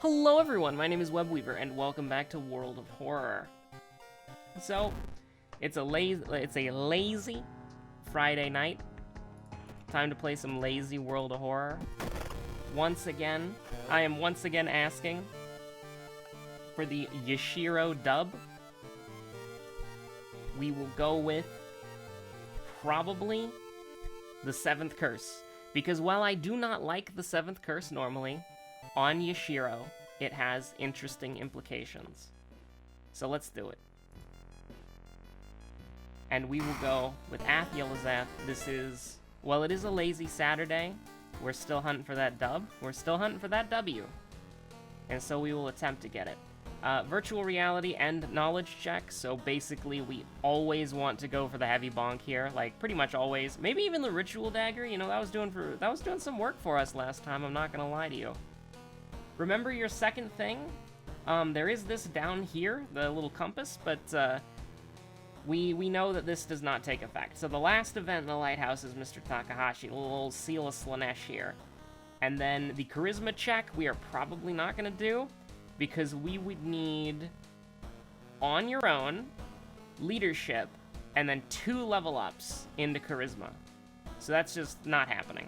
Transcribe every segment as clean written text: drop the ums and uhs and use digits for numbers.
Hello everyone, my name is Webweaver, and welcome back to World of Horror. So, it's a lazy Friday night. Time to play some lazy World of Horror. I am once again asking for the Yashiro dub. We will go with probably the 7th curse. Because while I do not like the 7th curse normally, on Yashiro, it has interesting implications. So let's do it. And we will go with Ath-Yelazath. This is, well, it is a lazy Saturday. We're still hunting for that dub. We're still hunting for that W. And so we will attempt to get it. Virtual reality and knowledge check. So basically, we always want to go for the heavy bonk here. Like, pretty much always. Maybe even the ritual dagger. You know, that was doing some work for us last time. I'm not gonna lie to you. Remember your second thing? There is this down here, the little compass, but we know that this does not take effect. So the last event in the lighthouse is Mr. Takahashi, a little seal of Slanesh here. And then the charisma check we are probably not going to do, because we would need on your own, leadership, and then 2 level ups into charisma. So that's just not happening.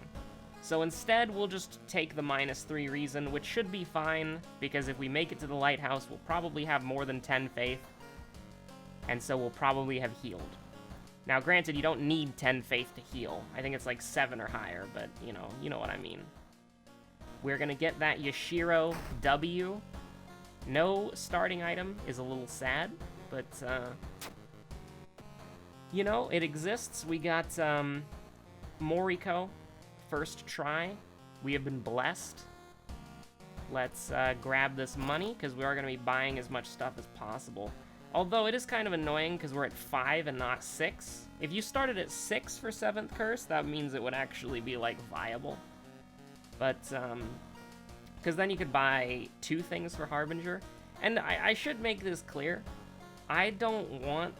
So instead, we'll just take the -3 reason, which should be fine, because if we make it to the lighthouse, we'll probably have more than 10 faith, and so we'll probably have healed. Now, granted, you don't need 10 faith to heal. I think it's like 7 or higher, but, you know what I mean. We're gonna get that Yashiro W. No starting item is a little sad, but, it exists. We got, Moriko. First try. We have been blessed. Let's grab this money, because we are going to be buying as much stuff as possible. Although it is kind of annoying, because we're at 5 and not 6. If you started at 6 for 7th curse, that means it would actually be, like, viable. But, because then you could buy 2 things for Harbinger. And I should make this clear. I don't want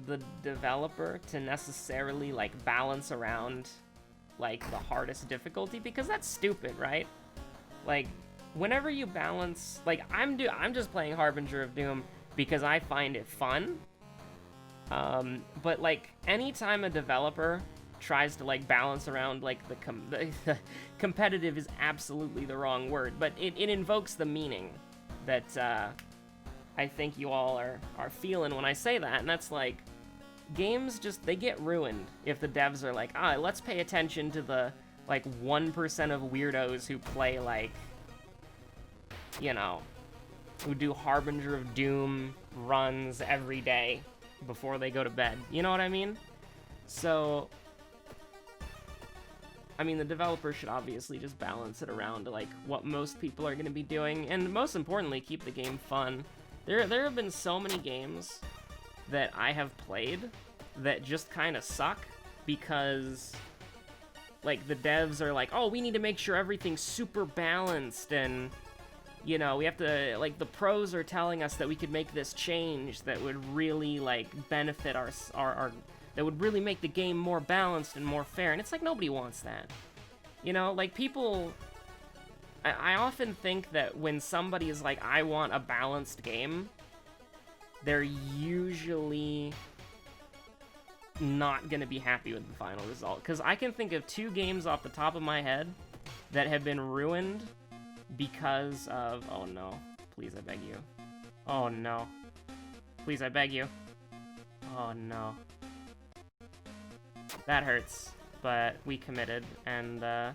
the developer to necessarily, like, balance around like the hardest difficulty, because that's stupid, right? Like, whenever you balance, like, I'm just playing Harbinger of Doom because I find it fun. But like, anytime a developer tries to like balance around like the competitive is absolutely the wrong word, but it invokes the meaning that I think you all are feeling when I say that, and that's like, games just, they get ruined if the devs are like, let's pay attention to the, like, 1% of weirdos who play, like, who do Harbinger of Doom runs every day before they go to bed. You know what I mean? So, I mean, the developer should obviously just balance it around to, like, what most people are going to be doing, and most importantly, keep the game fun. There have been so many games that I have played that just kind of suck because, like, the devs are like, oh, we need to make sure everything's super balanced, and, we have to, like, the pros are telling us that we could make this change that would really, like, benefit our that would really make the game more balanced and more fair, and it's like, nobody wants that. Like, people, I often think that when somebody is like, I want a balanced game, they're usually not gonna be happy with the final result. Because I can think of 2 games off the top of my head that have been ruined because of... Oh no. Please, I beg you. Oh no. Please, I beg you. Oh no. That hurts. But we committed, and I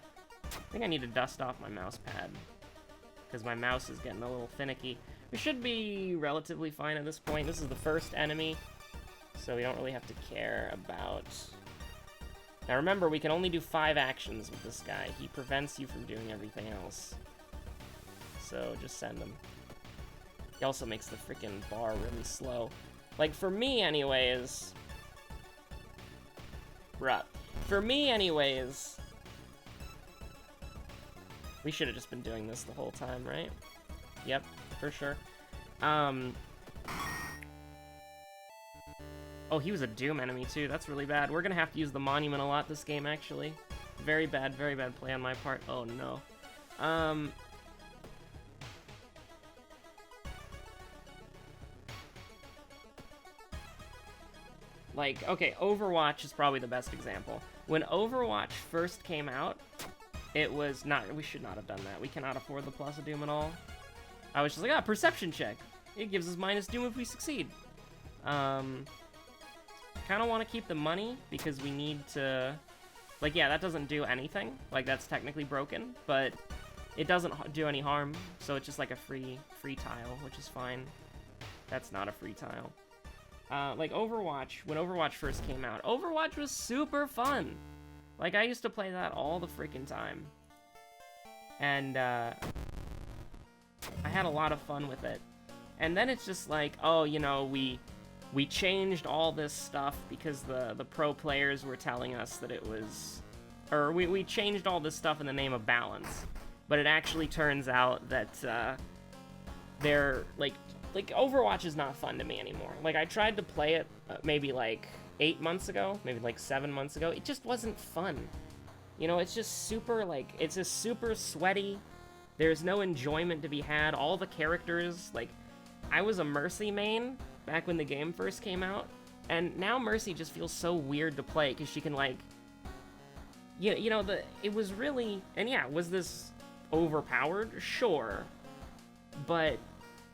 think I need to dust off my mouse pad, because my mouse is getting a little finicky. We should be relatively fine at this point. This is the first enemy, so we don't really have to care about... Now remember, we can only do 5 actions with this guy. He prevents you from doing everything else. So just send him. He also makes the freaking bar really slow. Like, for me anyways... Bruh. For me anyways... We should have just been doing this the whole time, right? Yep, for sure. Oh, he was a Doom enemy, too. That's really bad. We're gonna have to use the Monument a lot this game, actually. Very bad play on my part. Oh, no. Like, okay, Overwatch is probably the best example. When Overwatch first came out, it was not... We should not have done that. We cannot afford the plus of Doom at all. I was just like, perception check. It gives us minus Doom if we succeed. Kind of want to keep the money because we need to... Like, yeah, that doesn't do anything. Like, that's technically broken, but it doesn't do any harm. So it's just like a free tile, which is fine. That's not a free tile. Like Overwatch, when Overwatch first came out, Overwatch was super fun. Like, I used to play that all the freaking time. And, I had a lot of fun with it. And then it's just like, oh, you know, we changed all this stuff because the pro players were telling us that it was... Or we changed all this stuff in the name of balance. But it actually turns out that, they're, like, Overwatch is not fun to me anymore. Like, I tried to play it maybe, like, 8 months ago, maybe, like, 7 months ago. It just wasn't fun. You know, it's just super, like, it's just super sweaty. There's no enjoyment to be had. All the characters, like, I was a Mercy main back when the game first came out, and now Mercy just feels so weird to play, because she can, like, you know, it was really, and yeah, was this overpowered? Sure. But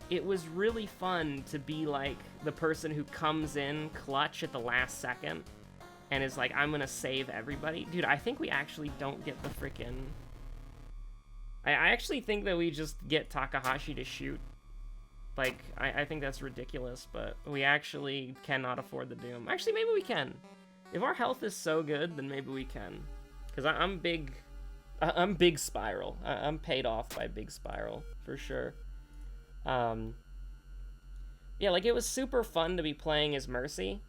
it was really fun to be, like, the person who comes in clutch at the last second and is like, I'm gonna save everybody. Dude, I think we actually don't get the frickin'... I actually think that we just get Takahashi to shoot. Like, I think that's ridiculous, but we actually cannot afford the Doom. Actually, maybe we can. If our health is so good, then maybe we can. Because I'm Big Spiral. I'm paid off by Big Spiral, for sure. Yeah, like, it was super fun to be playing as Mercy,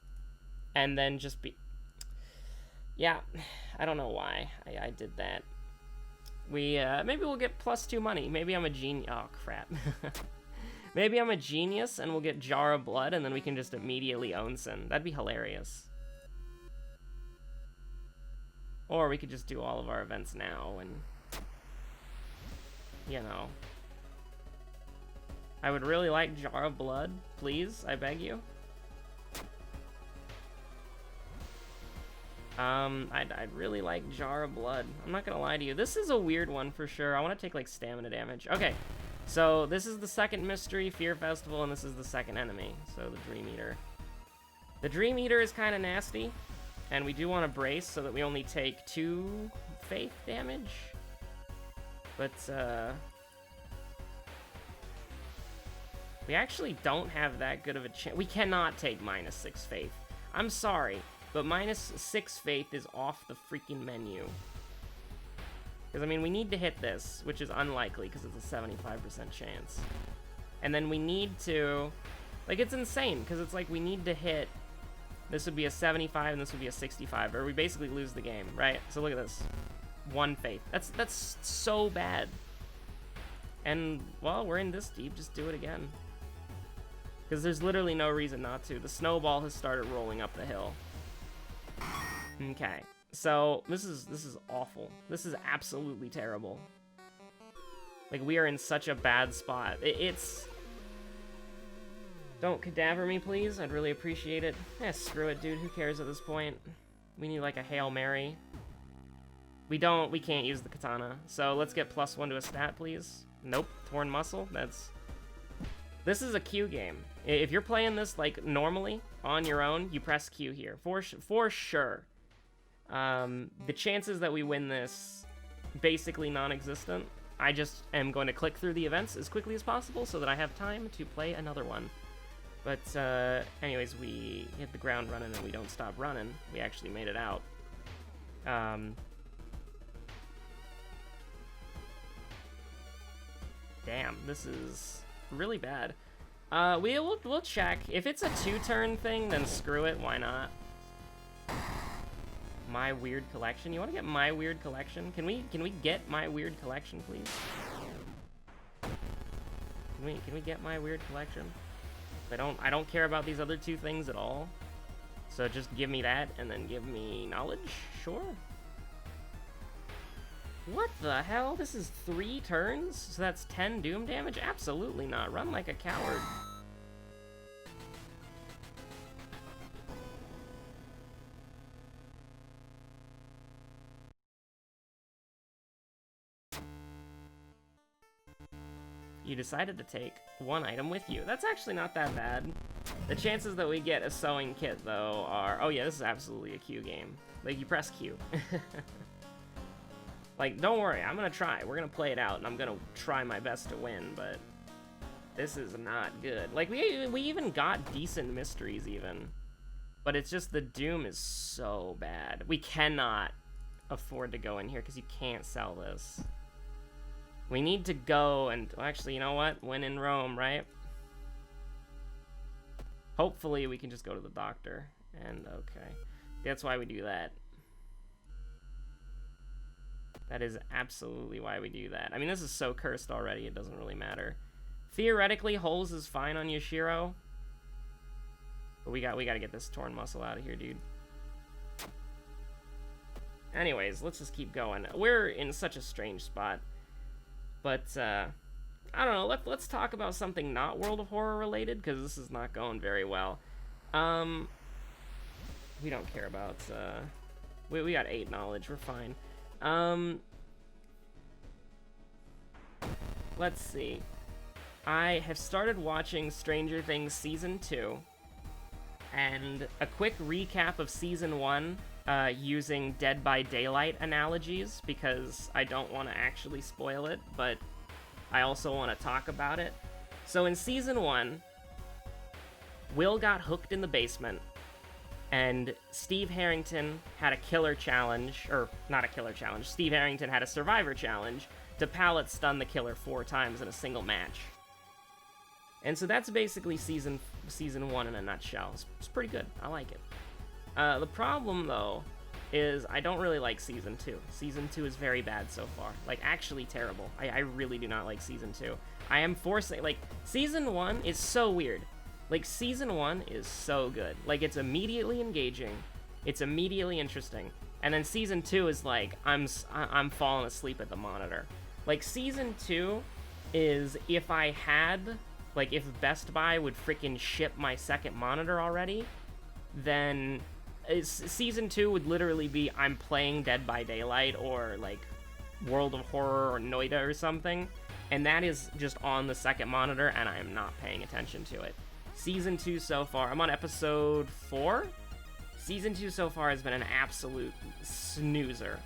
and then just be... Yeah, I don't know why I did that. Maybe we'll get +2 money. Maybe I'm a genius. Oh, crap. Maybe I'm a genius, and we'll get Jar of Blood, and then we can just immediately Onsen. That'd be hilarious. Or we could just do all of our events now, and... You know... I would really like Jar of Blood, please, I beg you. I'd really like Jar of Blood. I'm not gonna lie to you. This is a weird one for sure. I want to take, like, stamina damage. Okay, so this is the second mystery, Fear Festival, and this is the second enemy, so the Dream Eater. The Dream Eater is kind of nasty, and we do want to brace so that we only take 2 faith damage. But, we actually don't have that good of a chance. We cannot take -6 faith. I'm sorry, but -6 faith is off the freaking menu. Because, I mean, we need to hit this, which is unlikely because it's a 75% chance. And then we need to... Like, it's insane, because it's like we need to hit... This would be a 75 and this would be a 65, or we basically lose the game, right? So look at this. 1 faith. That's so bad. And, well, we're in this deep. Just do it again. Because there's literally no reason not to. The snowball has started rolling up the hill. Okay. So, this is awful. This is absolutely terrible. Like, we are in such a bad spot. It's... Don't cadaver me, please. I'd really appreciate it. Eh, screw it, dude. Who cares at this point? We need, like, a Hail Mary. We can't use the katana. So, let's get +1 to a stat, please. Nope. Torn muscle? This is a Q game. If you're playing this, like, normally, on your own, you press Q here. For sure. The chances that we win this, basically non-existent. I just am going to click through the events as quickly as possible so that I have time to play another one. But, anyways, we hit the ground running and we don't stop running. We actually made it out. Damn, this is really bad. We'll check. If it's a 2-turn thing, then screw it. Why not? My Weird Collection. You want to get My Weird Collection? Can we get My Weird Collection, please? Can we get My Weird Collection? I don't care about these other 2 things at all. So just give me that and then give me knowledge. Sure. What the hell? This is 3 turns? So that's 10 doom damage? Absolutely not. Run like a coward. You decided to take one item with you. That's actually not that bad. The chances that we get a sewing kit, though, are... Oh, yeah, this is absolutely a Q game. Like, you press Q. Like, don't worry, I'm gonna try. We're gonna play it out, and I'm gonna try my best to win, but... This is not good. Like, we even got decent mysteries, even. But it's just the Doom is so bad. We cannot afford to go in here, because you can't sell this. We need to go and... Well, actually, you know what? When in Rome, right? Hopefully, we can just go to the doctor. And, okay. That's why we do that. That is absolutely why we do that. I mean, this is so cursed already, it doesn't really matter. Theoretically, holes is fine on Yashiro. But we gotta get this torn muscle out of here, dude. Anyways, let's just keep going. We're in such a strange spot. But, I don't know, let's talk about something not World of Horror related, because this is not going very well. We don't care about, we got 8 knowledge, we're fine. Let's see. I have started watching Stranger Things Season 2, and a quick recap of Season 1, using Dead by Daylight analogies, because I don't want to actually spoil it, but I also want to talk about it. So in Season 1, Will got hooked in the basement, and Steve Harrington had a killer challenge, or not a killer challenge, Steve Harrington had a survivor challenge to pallet stun the killer 4 times in a single match. And so that's basically season 1 in a nutshell. It's pretty good. I like it. The problem, though, is I don't really like Season 2. Season 2 is very bad so far. Like, actually terrible. I really do not like Season 2. I am forcing... Like, Season 1 is so weird. Like, Season 1 is so good. Like, it's immediately engaging. It's immediately interesting. And then Season 2 is like, I'm falling asleep at the monitor. Like, Season 2 is if I had... Like, if Best Buy would freaking ship my second monitor already, then Season 2 would literally be I'm playing Dead by Daylight or, like, World of Horror or Noida or something, and that is just on the second monitor, and I am not paying attention to it. Season 2 so far, I'm on episode 4? Season 2 so far has been an absolute snoozer.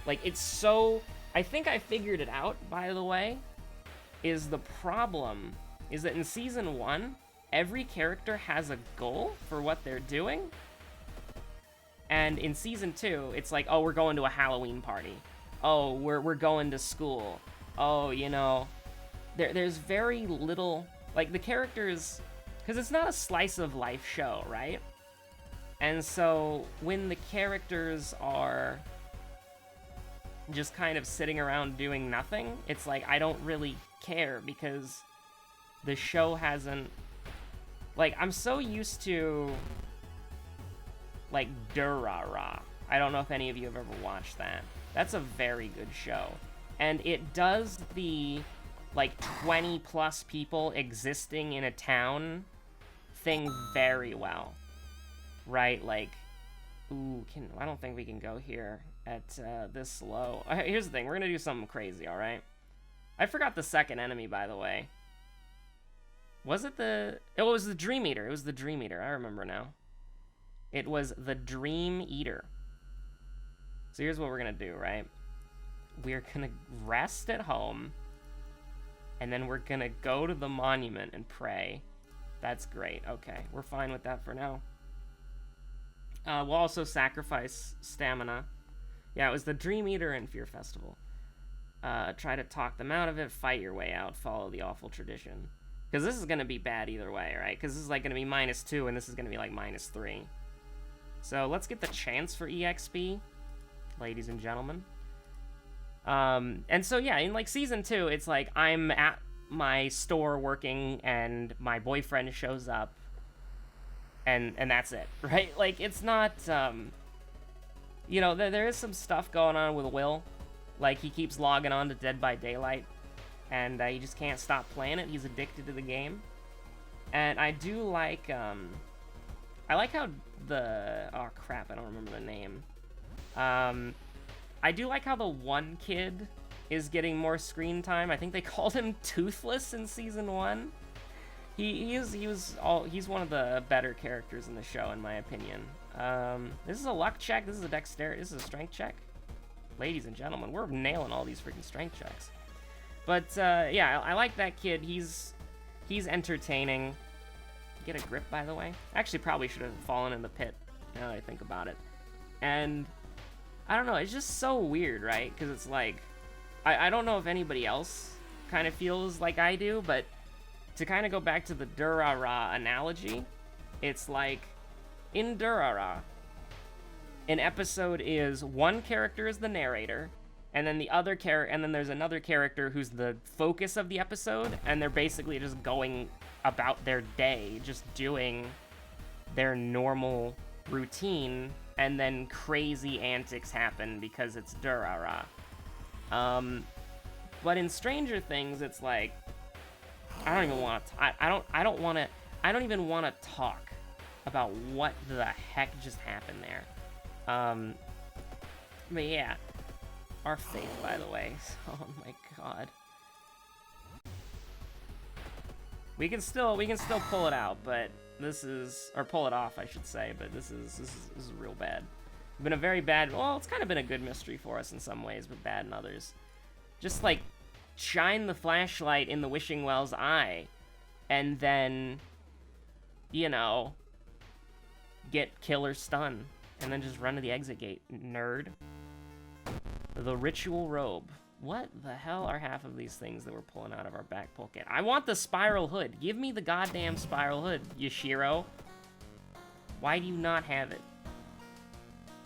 Like, it's so... I think I figured it out, by the way, is the problem... is that in Season 1, every character has a goal for what they're doing. And in Season 2, it's like, oh, we're going to a Halloween party. Oh, we're going to school. Oh, you know, there's very little... Like, the characters... Because it's not a slice of life show, right? And so, when the characters are just kind of sitting around doing nothing, it's like, I don't really care, because... the show hasn't... Like, I'm so used to... like, Durara. I don't know if any of you have ever watched that. That's a very good show. And it does the, like, 20-plus people existing in a town thing very well. Right? Like, ooh, I don't think we can go here at this low. Here's the thing, we're gonna do something crazy, alright? I forgot the second enemy, by the way. Was it the... It was the Dream Eater. It was the Dream Eater. I remember now. It was the Dream Eater. So here's what we're going to do, right? We're going to rest at home. And then we're going to go to the monument and pray. That's great. Okay. We're fine with that for now. We'll also sacrifice stamina. Yeah, it was the Dream Eater and Fear Festival. Try to talk them out of it. Fight your way out. Follow the awful tradition. Because this is going to be bad either way, right? Because this is like going to be -2, and this is going to be like -3. So let's get the chance for EXP, ladies and gentlemen. And so yeah, in like Season 2, it's like I'm at my store working, and my boyfriend shows up, and that's it, right? Like, it's not, you know, there is some stuff going on with Will. Like, he keeps logging on to Dead by Daylight. And he just can't stop playing it. He's addicted to the game. And I do like, I like how the... Oh, crap, I don't remember the name. I do like how the one kid is getting more screen time. I think they called him Toothless in season 1. He's one of the better characters in the show, in my opinion. This is a luck check. This is a dexterity. This is a strength check. Ladies and gentlemen, we're nailing all these freaking strength checks. But yeah, I like that kid. He's entertaining. Get a grip, by the way. Actually, probably should have fallen in the pit, now that I think about it. And I don't know, it's just so weird, right? Because it's like, I don't know if anybody else kind of feels like I do, but to kind of go back to the Durara analogy, it's like, in Durara, an episode is one character is the narrator, and then there's another character who's the focus of the episode, and they're basically just going about their day, just doing their normal routine, and then crazy antics happen because it's Durara. But in Stranger Things, it's like, I don't even want to. I don't even want to talk about what the heck just happened there. But yeah, our faith, by the way. Oh my god. We can still pull it out, but pull it off, I should say. But this is real bad. It's been a very bad. Well, it's kind of been a good mystery for us in some ways, but bad in others. Just like shine the flashlight in the wishing well's eye, and then, you know, get killer stun, and then just run to the exit gate, nerd. The ritual robe. What the hell are half of these things that we're pulling out of our back pocket? I want the spiral hood. Give me the goddamn spiral hood, Yashiro. Why do you not have it?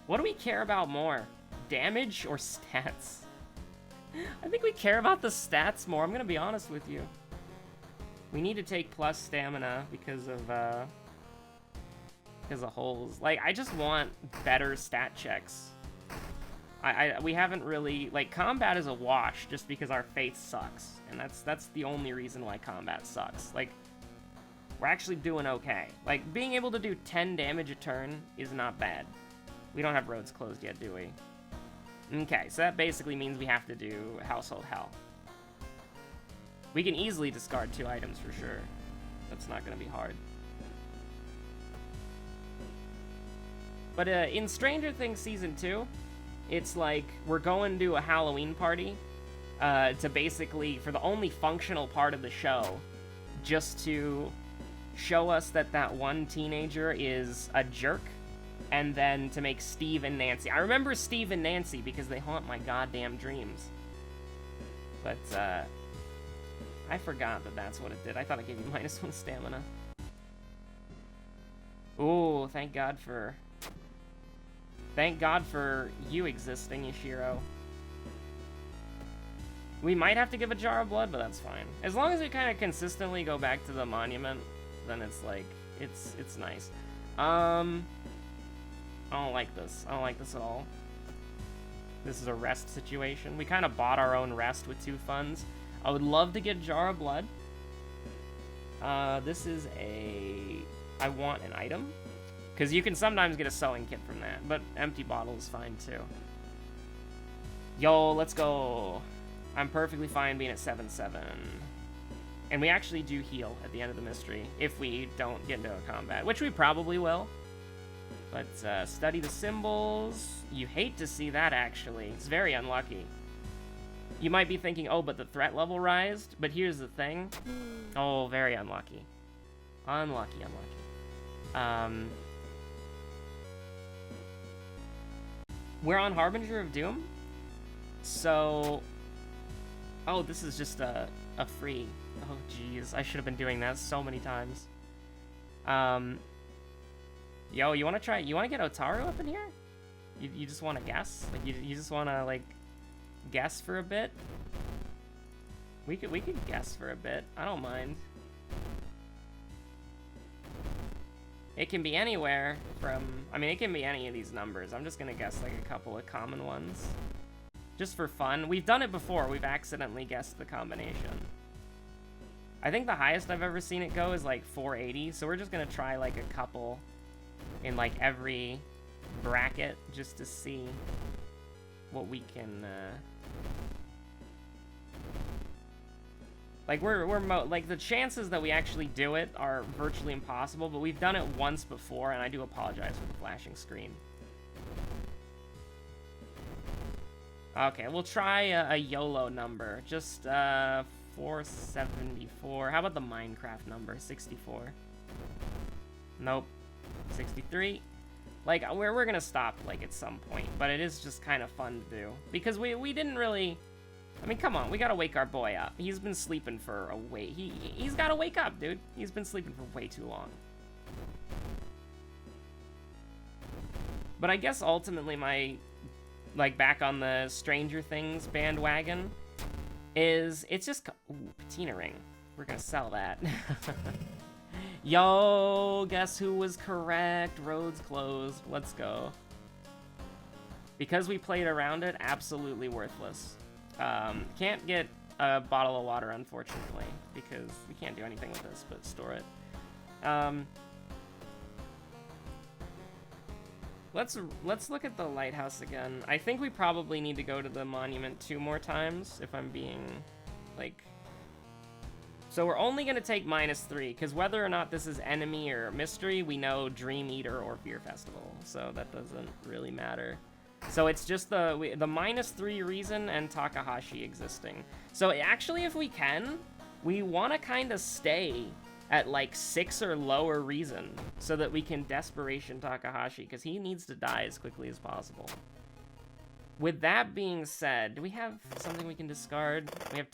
What do we care about more? Damage or stats? I think we care about the stats more, I'm gonna be honest with you. We need to take plus stamina because of holes. Like, I just want better stat checks. We haven't really, like, combat is a wash just because our faith sucks, and that's the only reason why combat sucks. Like, we're actually doing okay. Like, being able to do 10 damage a turn is not bad. We don't have roads closed yet, do we? Okay, so that basically means we have to do Household Hell. We can easily discard 2 items for sure. That's not gonna be hard. But in Stranger Things Season 2, it's like we're going to a Halloween party to basically, for the only functional part of the show, just to show us that one teenager is a jerk, and then to make Steve and Nancy. I remember Steve and Nancy because they haunt my goddamn dreams. But I forgot that that's what it did. I thought it gave you -1 stamina. Ooh, thank God for you existing, Yashiro. We might have to give a jar of blood, but that's fine. As long as we kind of consistently go back to the monument, then it's like, it's nice. I don't like this. I don't like this at all. This is a rest situation. We kind of bought our own rest with 2 funds. I would love to get jar of blood. This is I want an item. Because you can sometimes get a sewing kit from that, but empty bottle is fine too. Yo, let's go. I'm perfectly fine being at 7-7. And we actually do heal at the end of the mystery if we don't get into a combat, which we probably will. But study the symbols. You hate to see that, actually. It's very unlucky. You might be thinking, oh, but the threat level rised. But here's the thing. Oh, very unlucky. Unlucky. We're on Harbinger of Doom, so... Oh, this is just a free... Oh, jeez, I should have been doing that so many times. Yo, you wanna get Otaru up in here? You just wanna guess? Like, you just wanna, like, guess for a bit? We could guess for a bit, I don't mind. It can be anywhere from, I mean, it can be any of these numbers. I'm just gonna guess like a couple of common ones. Just for fun. We've done it before. We've accidentally guessed the combination. I think the highest I've ever seen it go is like 480, so we're just gonna try like a couple in like every bracket just to see what we can Like, like, the chances that we actually do it are virtually impossible, but we've done it once before, and I do apologize for the flashing screen. Okay, we'll try a YOLO number. Just, 474. How about the Minecraft number? 64. Nope. 63. Like, we're gonna stop, like, at some point, but it is just kind of fun to do. Because we didn't really... I mean, come on, we gotta wake our boy up. He's been sleeping for a he's gotta wake up, dude. He's been sleeping for way too long. But I guess ultimately my, like, back on the Stranger Things bandwagon is, it's just, ooh, patina ring. We're gonna sell that. Yo, guess who was correct? Roads closed. Let's go. Because we played around it, absolutely worthless. Can't get a bottle of water, unfortunately, because we can't do anything with this but store it. Let's look at the lighthouse again. I think we probably need to go to the monument 2 more times, if I'm being, like... So we're only going to take -3, because whether or not this is enemy or mystery, we know Dream Eater or Fear Festival, so that doesn't really matter. So it's just the -3 reason and Takahashi existing. So actually, if we can, we want to kind of stay at like 6 or lower reason so that we can Desperation Takahashi, because he needs to die as quickly as possible. With that being said, do we have something we can discard? We have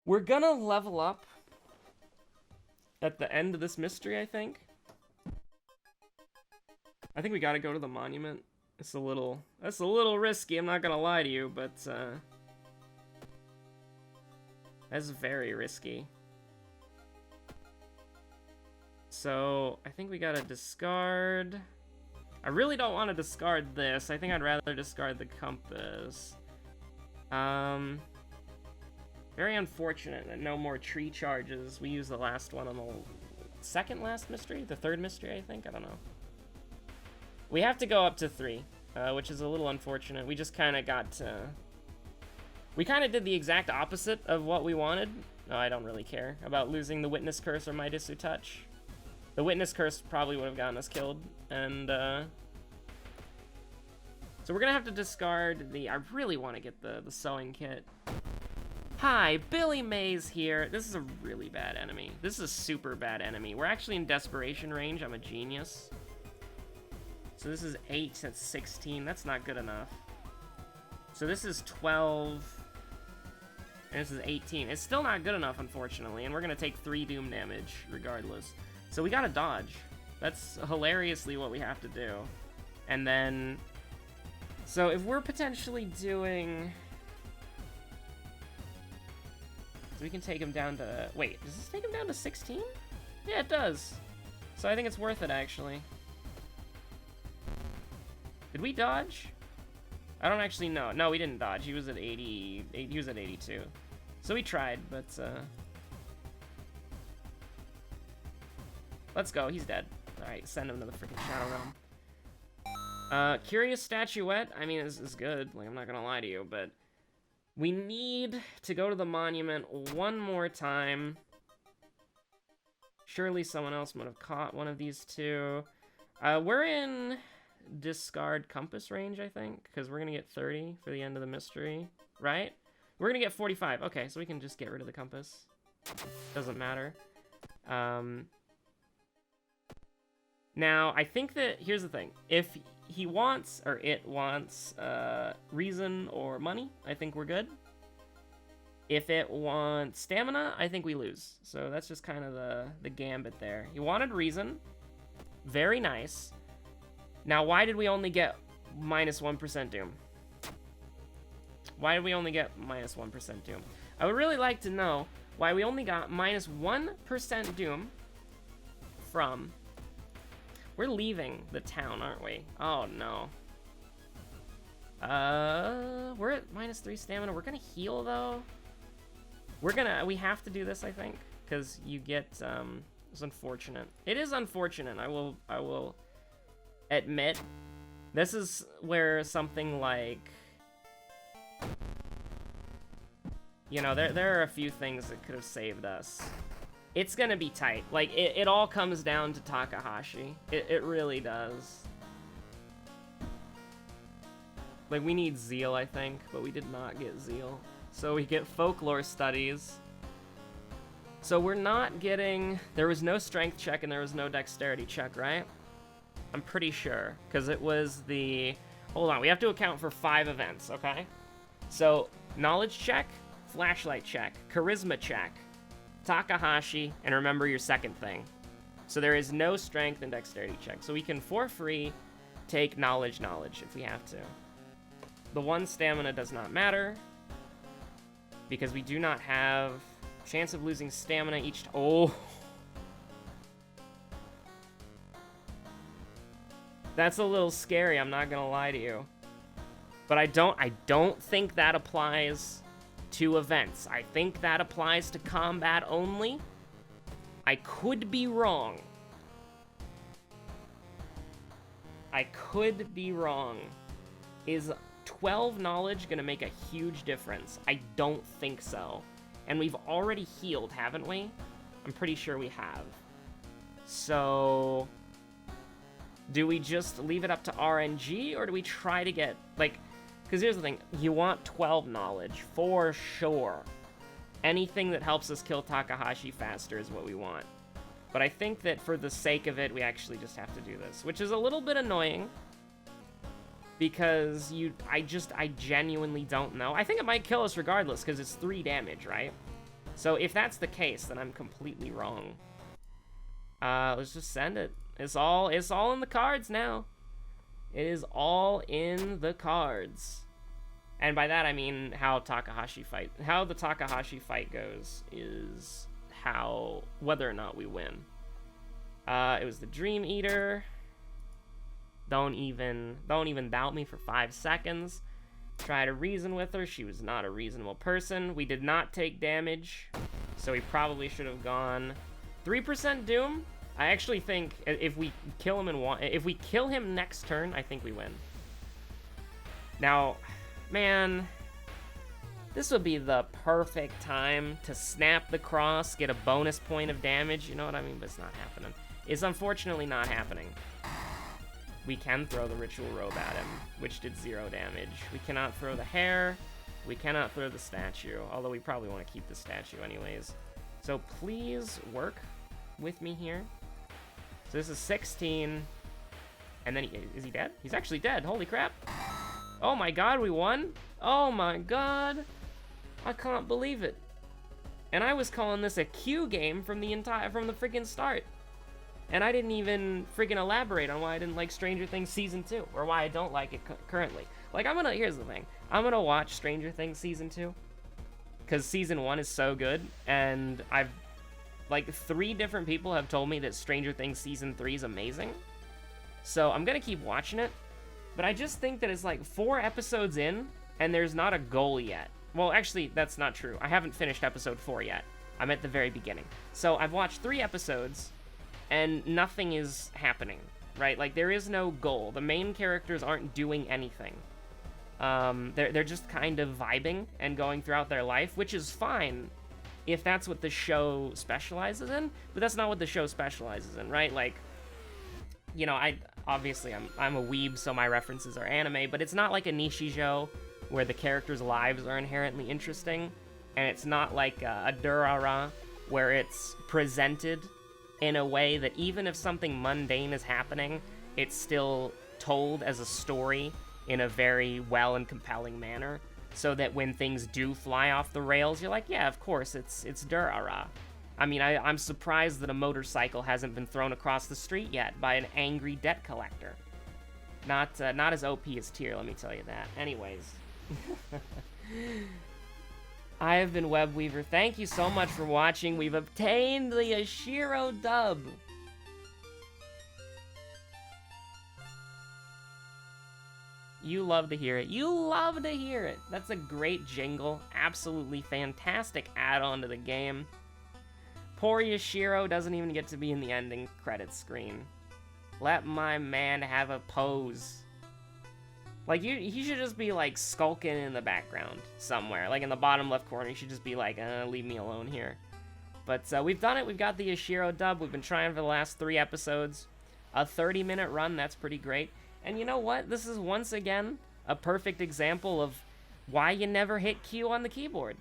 we're gonna level up at the end of this mystery, I think. I think we gotta go to the monument. That's a little risky, I'm not gonna lie to you, but, that's very risky. So, I think we gotta discard... I really don't want to discard this. I think I'd rather discard the compass. Very unfortunate that no more tree charges. We used the last one on the second last mystery? The third mystery, I think? I don't know. We have to go up to 3, which is a little unfortunate. We just kind of got... we kind of did the exact opposite of what we wanted. No, I don't really care about losing the Witness Curse or Midasu Touch. The Witness Curse probably would have gotten us killed, and, so we're gonna have to discard the... I really want to get the sewing kit. Hi, Billy Mays here. This is a really bad enemy. This is a super bad enemy. We're actually in desperation range. I'm a genius. So this is 8, that's 16. That's not good enough. So this is 12. And this is 18. It's still not good enough, unfortunately. And we're gonna take 3 doom damage, regardless. So we gotta dodge. That's hilariously what we have to do. And then... So if we're potentially doing... So we can take him down to... Wait, does this take him down to 16? Yeah, it does. So I think it's worth it, actually. Did we dodge? I don't actually know. No, we didn't dodge. He was at 80... He was at 82. So we tried, but... Let's go. He's dead. Alright, send him to the freaking Shadow Realm. Curious Statuette. I mean, this is good. Like, I'm not gonna lie to you, but... We need to go to the monument one more time. Surely someone else would have caught one of these two. We're in discard compass range, I think, because we're gonna get 30 for the end of the mystery, right? We're gonna get 45. Okay, so we can just get rid of the compass. Doesn't matter. Now, I think that, here's the thing. If he wants, or it wants, reason or money, I think we're good. If it wants stamina, I think we lose. So that's just kind of the gambit there. He wanted reason. Very nice. Now, why did we only get minus 1% doom? Why did we only get minus 1% doom? I would really like to know why we only got minus 1% doom from... We're leaving the town, aren't we? Oh, no. We're at minus 3 stamina. We're gonna heal, though. We have to do this, I think, because you get, it's unfortunate. It is unfortunate, I will admit. This is where something like... you know, there are a few things that could have saved us. It's gonna be tight. Like, it all comes down to Takahashi. It really does. Like, we need Zeal, I think, but we did not get Zeal. So we get Folklore Studies. So we're not getting... There was no Strength check and there was no Dexterity check, right? I'm pretty sure, because it was the... Hold on, we have to account for 5 events, okay? So, Knowledge check, Flashlight check, Charisma check, Takahashi, and remember your second thing. So there is no Strength and Dexterity check. So we can, for free, take Knowledge if we have to. The 1 Stamina does not matter, because we do not have chance of losing Stamina each... Oh! That's a little scary, I'm not gonna lie to you. But I don't think that applies to events. I think that applies to combat only. I could be wrong. I could be wrong. Is 12 knowledge gonna make a huge difference? I don't think so. And we've already healed, haven't we? I'm pretty sure we have. So... do we just leave it up to RNG, or do we try to get, like... Because here's the thing, you want 12 knowledge, for sure. Anything that helps us kill Takahashi faster is what we want. But I think that for the sake of it, we actually just have to do this, which is a little bit annoying. Because I genuinely don't know. I think it might kill us regardless, because it's 3 damage, right? So if that's the case, then I'm completely wrong. Let's just send it. It's all in the cards now. It is all in the cards. And by that I mean how the Takahashi fight goes is whether or not we win. It was the Dream Eater. Don't even doubt me for 5 seconds. Try to reason with her. She was not a reasonable person. We did not take damage, so we probably should have gone 3% Doom. I actually think if we kill him next turn, I think we win. Now, man, this would be the perfect time to snap the cross, get a bonus point of damage, you know what I mean? But it's not happening. It's unfortunately not happening. We can throw the Ritual Robe at him, which did 0 damage. We cannot throw the hair. We cannot throw the statue, although we probably want to keep the statue anyways. So please work with me here. So this is 16, and then is he dead? He's actually dead. Holy crap! Oh my god, we won! Oh my god! I can't believe it. And I was calling this a Q game from the freaking start, and I didn't even freaking elaborate on why I didn't like Stranger Things season 2, or why I don't like it currently. Like here's the thing: I'm gonna watch Stranger Things season 2, because season 1 is so good, and like 3 different people have told me that Stranger Things Season 3 is amazing. So I'm gonna keep watching it. But I just think that it's like 4 episodes in, and there's not a goal yet. Well, actually, that's not true. I haven't finished episode 4 yet. I'm at the very beginning. So I've watched 3 episodes, and nothing is happening, right? Like, there is no goal. The main characters aren't doing anything. They're just kind of vibing and going throughout their life, which is fine if that's what the show specializes in, but that's not what the show specializes in, right? Like, you know, I'm a weeb, so my references are anime, but it's not like a Nishijo where the characters' lives are inherently interesting, and it's not like a Durara where it's presented in a way that even if something mundane is happening, it's still told as a story in a very well and compelling manner. So that when things do fly off the rails, you're like, yeah, of course, it's Durara. I mean, I'm surprised that a motorcycle hasn't been thrown across the street yet by an angry debt collector. Not as OP as Tyr, let me tell you that. Anyways. I have been Webweaver. Thank you so much for watching. We've obtained the Yashiro dub. You love to hear it. You love to hear it. That's a great jingle. Absolutely fantastic add-on to the game. Poor Yashiro doesn't even get to be in the ending credits screen. Let my man have a pose. Like, he should just be, like, skulking in the background somewhere. Like, in the bottom left corner, he should just be like, leave me alone here. But we've done it. We've got the Yashiro dub. We've been trying for the last 3 episodes. A 30-minute run, that's pretty great. And you know what? This is, once again, a perfect example of why you never hit Q on the keyboard.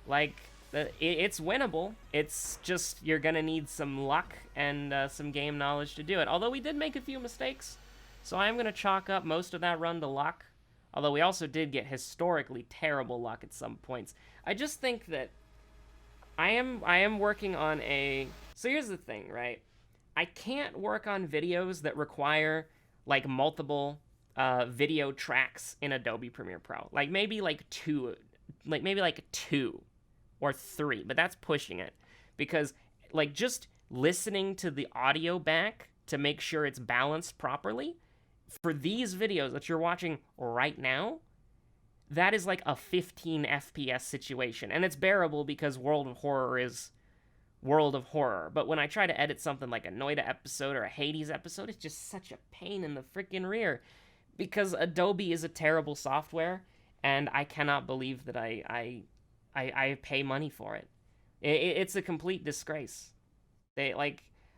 Like, it's winnable. It's just, you're gonna need some luck and some game knowledge to do it. Although we did make a few mistakes, so I am gonna chalk up most of that run to luck. Although we also did get historically terrible luck at some points. I just think that I am working on a... So here's the thing, right? I can't work on videos that require, like, multiple video tracks in Adobe Premiere Pro. Like, maybe, like, two or 3, but that's pushing it. Because, like, just listening to the audio back to make sure it's balanced properly, for these videos that you're watching right now, that is like a 15 FPS situation. And it's bearable because World of Horror is World of Horror. But when I try to edit something like a Noida episode or a Hades episode, it's just such a pain in the freaking rear. Because Adobe is a terrible software, and I cannot believe that I pay money for it. It's a complete disgrace.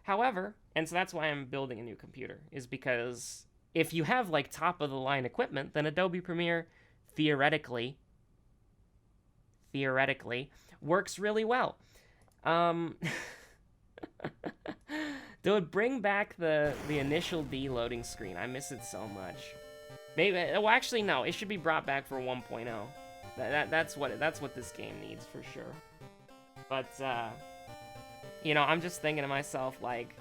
However, and so that's why I'm building a new computer, is because if you have, like, top-of-the-line equipment, then Adobe Premiere theoretically works really well. Dude, bring back the initial D loading screen. I miss it so much. Maybe, well, actually, no, it should be brought back for 1.0. That's what this game needs for sure. But you know, I'm just thinking to myself, like,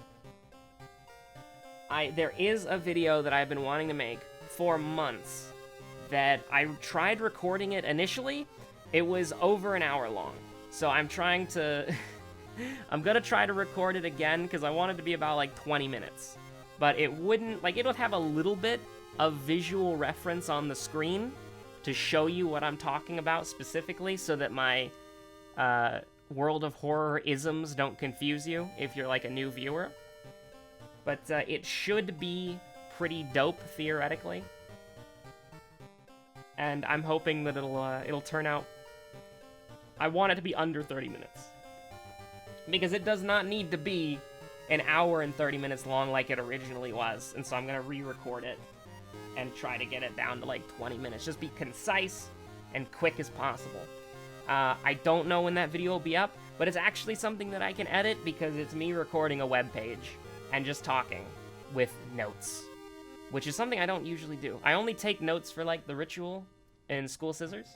there is a video that I've been wanting to make for months that I tried recording it initially. It was over an hour long. So I'm trying to... I'm gonna try to record it again because I want it to be about, like, 20 minutes. But it wouldn't... Like, it would have a little bit of visual reference on the screen to show you what I'm talking about specifically so that my World of Horror isms don't confuse you if you're, like, a new viewer. But it should be pretty dope, theoretically. And I'm hoping that it'll turn out... I want it to be under 30 minutes. Because it does not need to be an hour and 30 minutes long like it originally was. And so I'm going to re-record it and try to get it down to, like, 20 minutes. Just be concise and quick as possible. I don't know when that video will be up, but it's actually something that I can edit because it's me recording a web page and just talking with notes, which is something I don't usually do. I only take notes for, like, the ritual in School Scissors,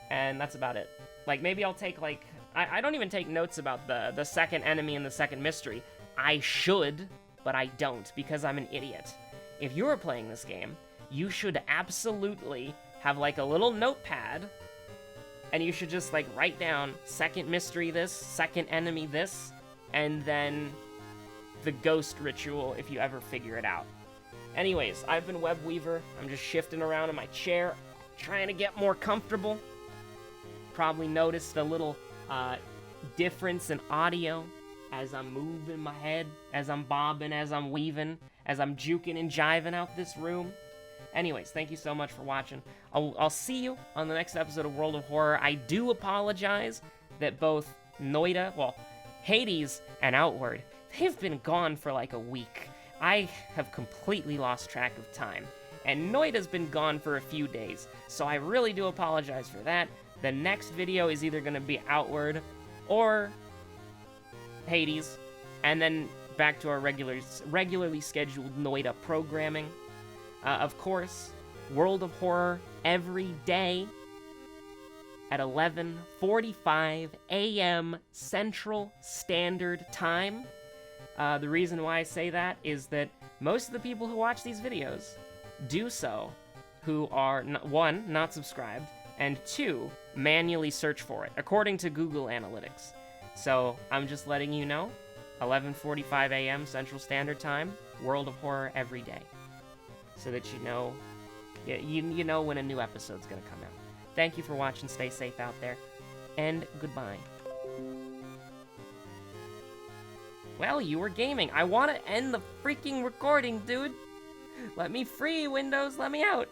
and that's about it. Like, maybe I'll take, like... I don't even take notes about the second enemy and the second mystery. I should, but I don't, because I'm an idiot. If you're playing this game, you should absolutely have, like, a little notepad, and you should just, like, write down second mystery this, second enemy this, and then the ghost ritual if you ever figure it out. Anyways, I've been Webweaver. I'm just shifting around in my chair, trying to get more comfortable. Probably noticed a little difference in audio as I'm moving my head, as I'm bobbing, as I'm weaving, as I'm juking and jiving out this room. Anyways, thank you so much for watching. I'll see you on the next episode of World of Horror. I do apologize that both Noida, well, Hades and Outward, they've been gone for like a week. I have completely lost track of time. And Noida's been gone for a few days, so I really do apologize for that. The next video is either going to be Outward or Hades, and then back to our regularly scheduled Noida programming. Of course, World of Horror every day at 11:45 a.m. Central Standard Time. The reason why I say that is that most of the people who watch these videos do so who are, one, not subscribed, and two, manually search for it, according to Google Analytics. So I'm just letting you know, 11:45 a.m. Central Standard Time, World of Horror every day, so that you know, you know when a new episode's gonna come out. Thank you for watching, stay safe out there, and goodbye. Well, you were gaming. I want to end the freaking recording, dude. Let me free, Windows, let me out.